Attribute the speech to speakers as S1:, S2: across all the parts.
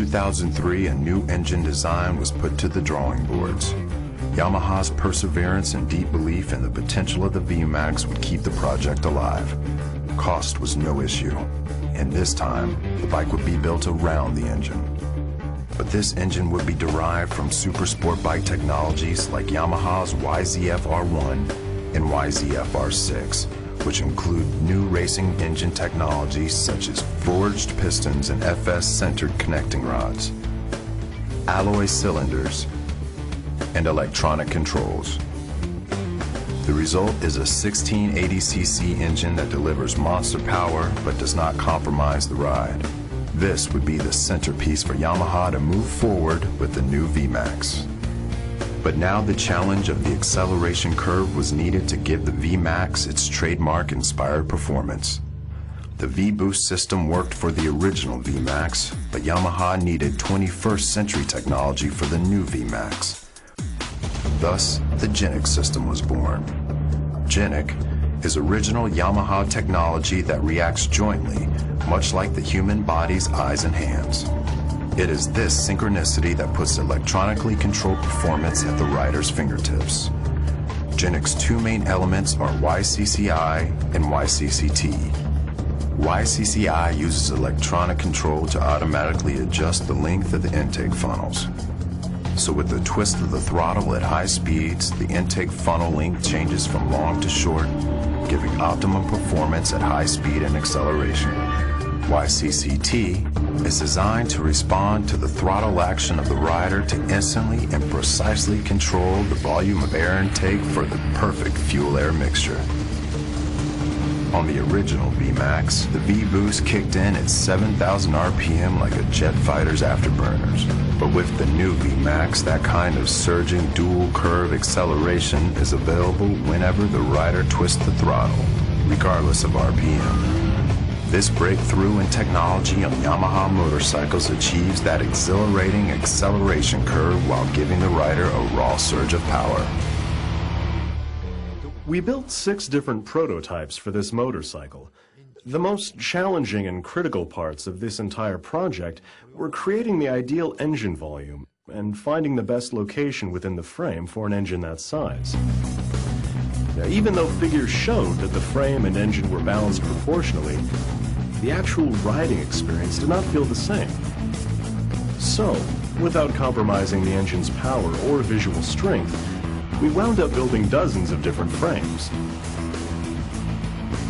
S1: 2003, a new engine design was put to the drawing boards. Yamaha's perseverance and deep belief in the potential of the VMAX would keep the project alive. Cost was no issue, and this time, the bike would be built around the engine. But this engine would be derived from super sport bike technologies like Yamaha's YZF-R1 and YZF-R6, which include new racing engine technologies such as forged pistons and FS-centered connecting rods, alloy cylinders, and electronic controls. The result is a 1680cc engine that delivers monster power but does not compromise the ride. This would be the centerpiece for Yamaha to move forward with the new VMAX. But now the challenge of the acceleration curve was needed to give the VMAX its trademark-inspired performance. The V-Boost system worked for the original VMAX, but Yamaha needed 21st century technology for the new VMAX. Thus, the GENIC system was born. GENIC is original Yamaha technology that reacts jointly, much like the human body's eyes and hands. It is this synchronicity that puts electronically controlled performance at the rider's fingertips. GENIC's two main elements are YCCI and YCCT. YCCI uses electronic control to automatically adjust the length of the intake funnels. So with the twist of the throttle at high speeds, the intake funnel length changes from long to short, giving optimum performance at high speed and acceleration. YCCT is designed to respond to the throttle action of the rider to instantly and precisely control the volume of air intake for the perfect fuel-air mixture. On the original VMAX, the V-Boost kicked in at 7,000 RPM like a jet fighter's afterburners. But with the new VMAX, that kind of surging dual-curve acceleration is available whenever the rider twists the throttle, regardless of RPM. This breakthrough in technology on Yamaha motorcycles achieves that exhilarating acceleration curve while giving the rider a raw surge of power.
S2: We built 6 different prototypes for this motorcycle. The most challenging and critical parts of this entire project were creating the ideal engine volume and finding the best location within the frame for an engine that size. Now, even though figures showed that the frame and engine were balanced proportionally, the actual riding experience did not feel the same. So, without compromising the engine's power or visual strength, we wound up building dozens of different frames.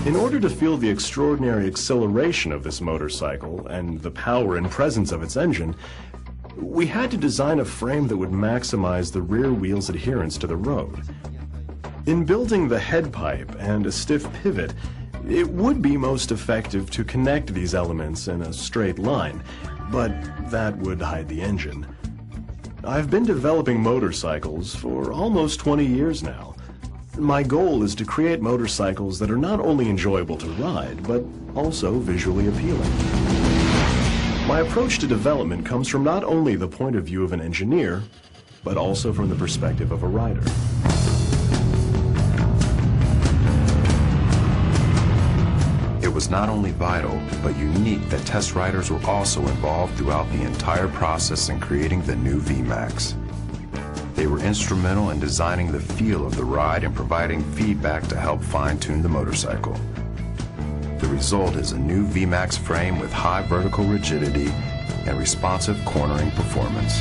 S2: In order to feel the extraordinary acceleration of this motorcycle and the power and presence of its engine, we had to design a frame that would maximize the rear wheel's adherence to the road. In building the head pipe and a stiff pivot, it would be most effective to connect these elements in a straight line, but that would hide the engine. I've been developing motorcycles for almost 20 years now. My goal is to create motorcycles that are not only enjoyable to ride, but also visually appealing. My approach to development comes from not only the point of view of an engineer, but also from the perspective of a rider.
S1: It was not only vital, but unique that test riders were also involved throughout the entire process in creating the new VMAX. They were instrumental in designing the feel of the ride and providing feedback to help fine-tune the motorcycle. The result is a new VMAX frame with high vertical rigidity and responsive cornering performance.